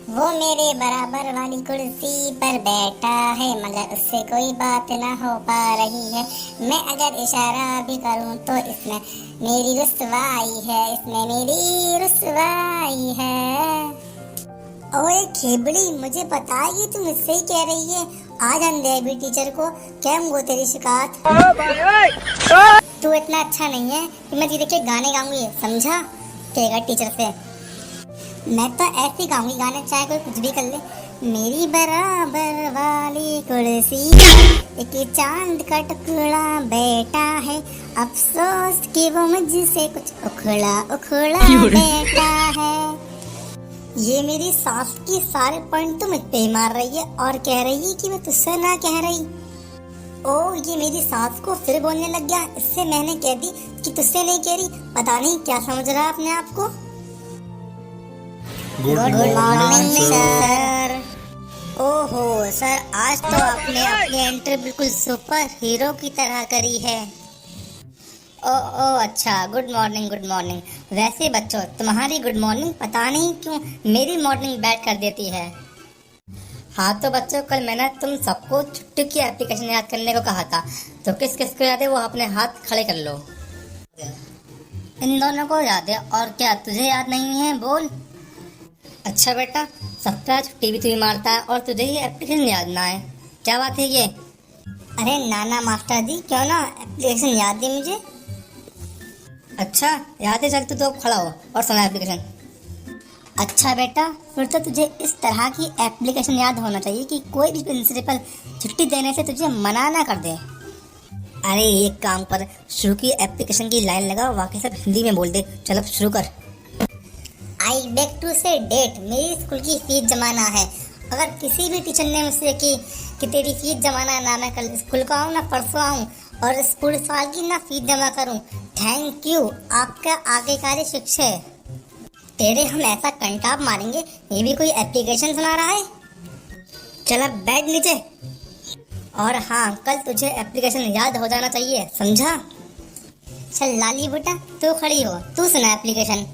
वो मेरे बराबर वाली कुर्सी पर बैठा है मगर उससे कोई बात ना हो पा रही है। मैं अगर इशारा भी करूं तो इसमें मेरी रुसवाई है, इसमें मेरी रुसवाई है। ओए खेबड़ी, मुझे पता है कि तुम इससे ही कह रही है। आज हम दे भी टीचर को क्या वो तेरी शिकायत। तू इतना अच्छा नहीं है कि मैं तेरे के गाने गाऊंगी, समझा? कहेगा टीचर से। मैं तो ऐसे गाऊंगी गाने, चाहे कोई कुछ भी कर ले। मेरी बराबर वाली कुर्सी एक चांद का टुकड़ा बैठा है, अफसोस कि वो मुझसे कुछ उखड़ा उखड़ा बैठा है। ये मेरी सास की सारे पॉइंट तो मुझ पे ही मार रही है और कह रही है कि मैं तुझसे ना कह रही। ओ, ये मेरी सास को फिर बोलने लग गया। इससे मैंने कह दी कि तुझसे नहीं कह रही। पता नहीं क्या समझ रहा है अपने आप को। Good morning sir. ओहो सर, आज तो आपने अपनी एंट्री बिल्कुल सुपर हीरो की तरह करी है। ओ अच्छा, गुड मॉर्निंग गुड मॉर्निंग। वैसे बच्चों, तुम्हारी गुड मॉर्निंग पता नहीं क्यों मेरी मॉर्निंग बैड कर देती है। हाँ तो बच्चों, कल मैंने तुम सबको छुट्टी की एप्लीकेशन याद करने को कहा था, तो किस किस को याद है वो अपने हाथ खड़े कर लो। इन दोनों को याद है, और क्या तुझे याद नहीं है? बोल। अच्छा बेटा, सबका छुट्टी भी तू ही मारता है और तुझे ये एप्लीकेशन याद ना है, क्या बात है ये? अरे नाना मास्टर जी, क्यों ना एप्लीकेशन याद दी मुझे। अच्छा याद है, चल तू तो खड़ा हो और सुना एप्लीकेशन। अच्छा बेटा, फिर तो तुझे इस तरह की एप्लीकेशन याद होना चाहिए कि कोई भी प्रिंसिपल छुट्टी देने से तुझे मना ना कर दे। अरे एक काम कर, शुरू की एप्लीकेशन की लाइन लगा, बाकी सब हिंदी में बोल दे। चल अब शुरू कर। आई बेग टू से डेट, मेरी स्कूल की फीस जमाना है। अगर किसी भी टीचर ने मुझसे कि तेरी फीस जमाना ना, मैं कल स्कूल को आऊँ ना परसों आऊँ और स्कूल साल की ना फीस जमा करूँ। थैंक यू, आपका आज्ञाकारी शिक्षा। तेरे हम ऐसा कंटाप मारेंगे, ये भी कोई एप्लीकेशन सुना रहा है। चल अब बैठ नीचे। और हाँ, कल तुझे एप्लीकेशन याद हो जाना चाहिए, समझा? चल लाली बेटा, तू खड़ी हो, तू सुना एप्लीकेशन।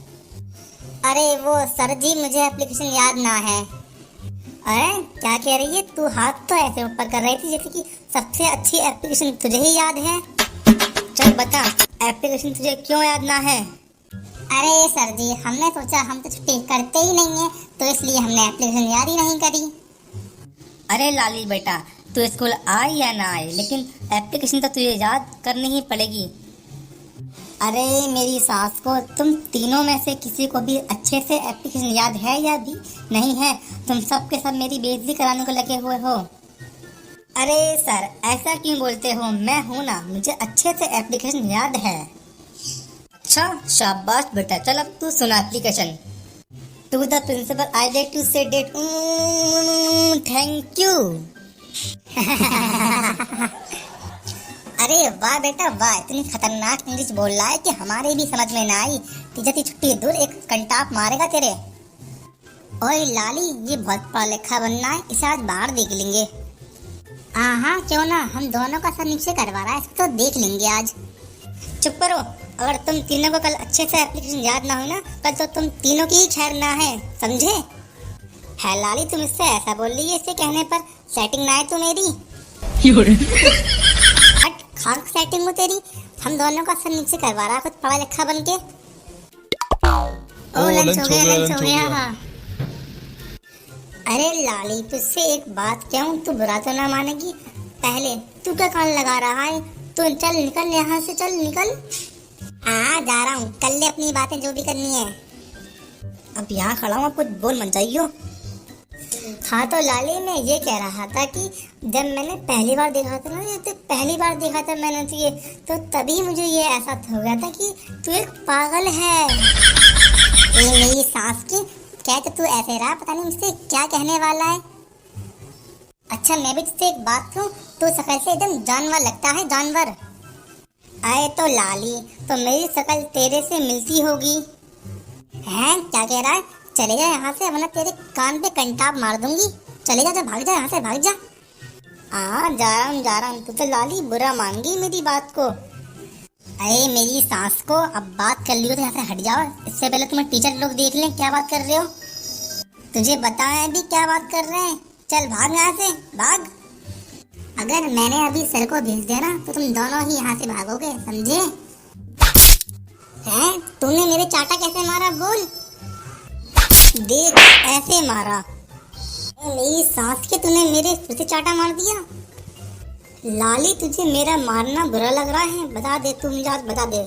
अरे वो सर जी, मुझे एप्लीकेशन याद ना है। अरे क्या कह रही है तू? हाथ तो ऐसे ऊपर कर रही थी जैसे कि सबसे अच्छी एप्लीकेशन तुझे ही याद है। चल बता, एप्लीकेशन तुझे क्यों याद ना है? अरे सर जी, हमने सोचा हम तो छुट्टी करते ही नहीं है, तो इसलिए हमने एप्लीकेशन याद ही नहीं करी। अरे लाली बेटा, तू स्कूल आए या ना आए, लेकिन एप्लीकेशन तो तुझे याद करनी ही पड़ेगी। अरे मेरी सास को, तुम तीनों में से किसी को भी अच्छे से एप्लीकेशन याद है या भी नहीं है? तुम सब के सब मेरी बेइज्जती कराने को लगे हुए हो। अरे सर, ऐसा क्यों बोलते हो? मैं हूँ ना, मुझे अच्छे से एप्लीकेशन याद है। अच्छा शाबाश बेटा, चल अब तू सुना application. To the principal I beg to say that. Thank you. अरे वाह बेटा वाह, इतनी खतरनाक इंग्लिश बोल रहा है कि हमारे भी समझ में ना आई। टीचर की छुट्टी दूर, एक कंटाप मारेगा तेरे। ओए लाली, ये बहुत पढ़ा लिखा बनना है, इसे आज बाहर देख लेंगे। हाँ क्यों ना, हम दोनों का सर नीचे करवा रहा है, इसको तो देख लेंगे आज। चुप करो, अगर तुम तीनों को कल अच्छे से एप्लीकेशन याद ना हो ना, कल तो तुम तीनों की ही खैर ना है, समझे? है लाली, तुम इससे ऐसा बोल रही है, इससे कहने पर सेटिंग ना है तो मेरी। हट, खाक सेटिंग हो तेरी। हम दोनों का सर नीचे करवा रहा है, कुछ पढ़ा लिखा बन के। ओ लंच हो गया, लंच हो गया। हाँ अरे लाली, तुझसे एक बात कहूँ, तू बुरा तो ना मानेगी? पहले तू क्या कान लगा रहा है? तू चल निकल यहाँ से, चल निकल। जा रहा हूँ, कर ले अपनी बातें जो भी करनी है। अब यहाँ खड़ा हूँ, कुछ बोल मत जाइयो। हाँ तो लाली, मैं ये कह रहा था कि जब मैंने पहली बार देखा था ना, तो पहली बार देखा था मैंने तुझे, तो तभी मुझे ये ऐसा हो गया था कि तू एक पागल है। ये मेरी सास की, क्या तो तू ऐसे रहा, पता नहीं मुझसे क्या कहने वाला है। अच्छा मैं भी तुझसे एक बात कहूँ, तू शक्ल से एकदम जानवर लगता है, जानवर। आए तो लाली, तो मेरी शक्ल तेरे से मिलती होगी। हैं क्या कह रहा है? चले जा यहाँ से, वरना तेरे कान पे कंटाप मार दूंगी। चले जा, भाग जा यहाँ से, भाग जा। जा रहा हूँ। तू तो लाली बुरा मान गई मेरी बात को। अरे मेरी सास को, अब बात कर लियो तो यहाँ से हट जाओ, इससे पहले तुम्हें टीचर लोग देख लें क्या बात कर रहे हो। तुझे बताया अभी क्या बात कर रहे हैं। चल भाग यहाँ से, भाग। अगर मैंने अभी सर को भेज दिया ना तो तुम दोनों ही यहाँ से भागोगे, समझे? हैं? तूने मेरे चाटा कैसे मारा बोल? देख, ऐसे मारा। मेरी सांस के तूने मेरे फिर से चाटा मार दिया। लाली, तुझे मेरा मारना बुरा लग रहा है? बता दे, तू मुझे आज बता दे।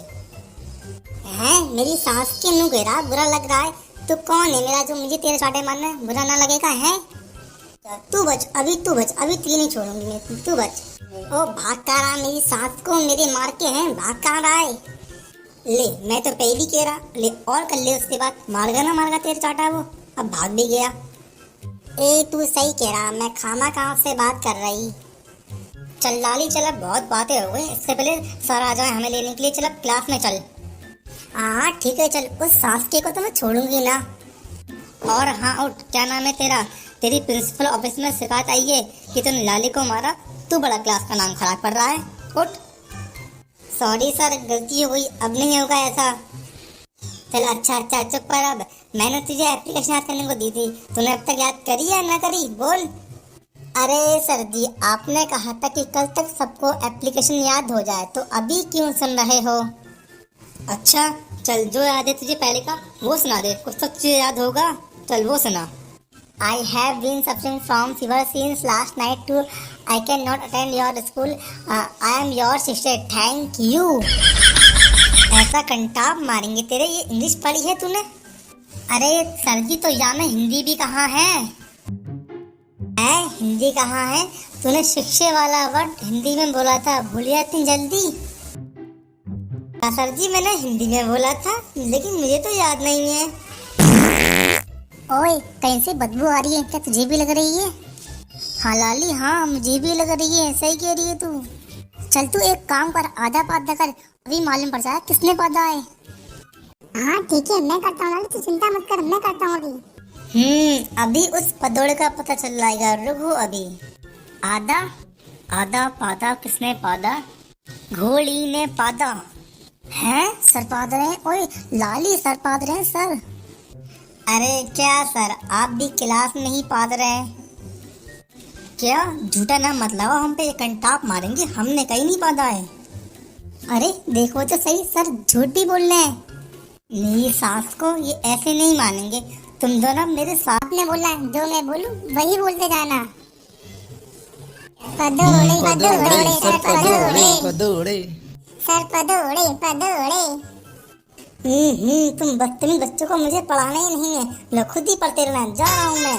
हैं? मेरी सांस के नु घेरा बुरा लग रहा है? तू कौन है मेरा जो मुझे तेरे चाटे मारना बुरा ना लगेगा? है तू बच, अभी तू बच, अभी तुझे नहीं छोड़ूंगी मैं, तू बच। ओ भाग कहाँ रहा? मेरी सांस को मेरे मार के हैं, भाग कहाँ रहा है? ले, मैं तो पहली कह रहा, ले और कर ले, उसके बाद मारगा ना मारगा तेरे चाटा वो। अब भाग भी गया। ए तू सही कह रहा, मैं खामा कहाँ से बात कर रही। चल लाली, चल, अब बहुत बातें हो गई, इससे पहले सर आ जाए हमें लेने के लिए। चल अब क्लास में चल। हाँ ठीक है, चल। उस सासके को तो मैं छोड़ूंगी ना। और हाँ उठ, क्या नाम है तेरा? तेरी प्रिंसिपल ऑफिस में शिकायत आई है कि तूने लाली को मारा। तू बड़ा क्लास का नाम खराब कर रहा है, उठ। सॉरी सर, गलती हो गई, अब नहीं होगा ऐसा। चल अच्छा अच्छा, चुप कर अब। मैंने तुझे एप्लीकेशन याद करने को दी थी, तूने अब तक याद करी या ना करी बोल? अरे सर जी, आपने कहा था कि कल तक सबको एप्लीकेशन याद हो जाए, तो अभी क्यों सुन रहे हो? अच्छा चल, जो याद है तुझे पहले का वो सुना दे, कुछ तो तुझे याद होगा। चल वो सुना। I have been suffering from fever since last night too. I cannot attend your school. I am your sister. Thank you. ऐसा कंटाप मारेंगे तेरे। ये इंग्लिश पढ़ी है तूने? अरे सर जी, तो या में हिंदी भी कहाँ है? हिंदी कहाँ है? तूने शिक्षे वाला वर्ड हिंदी में बोला था, भूल गया इतनी जल्दी? सर जी, मैंने हिंदी में बोला था, लेकिन मुझे तो याद नहीं है। ओए, कहीं से बदबू आ रही है, क्या तुझे भी लग रही है? हाँ लाली, हाँ मुझे भी लग रही है, सही कह रही है तू। चल तू एक काम कर, आधा पाधा कर, अभी मालूम पड़ जाए किसने पाधा है। हाँ ठीक है, मैं करता हूँ लाली, तू चिंता मत कर, मैं करता हूँ अभी। अभी उस पदोड़ का पता चल जाएगा, रुको अभी। आधा आधा पादा किसने पादा? घोड़ी ने पादा। हैं? सर पाद रहे हैं? ओए लाली, सर पाद रहे हैं सर। अरे क्या सर, आप भी क्लास में ही पाद रहे हैं क्या? झूठा ना मतलब हम पे कंटाप मारेंगे, हमने कहीं नहीं पादा है। अरे देखो तो सही, सर झूठ भी बोल रहे हैं। मेरी सास को ये ऐसे नहीं मानेंगे। तुम दोनों मेरे साथ ने बोला है, जो मैं बोलूं वही बोलते जाना। पदोड़े पदोड़े सर पदोड़े पदोड़े सर पदोड़े पदोड़े। तुम बच्चों को मुझे पढ़ाना ही नहीं है, मैं खुद ही पढ़ते रहना, जा रहा हूँ मैं।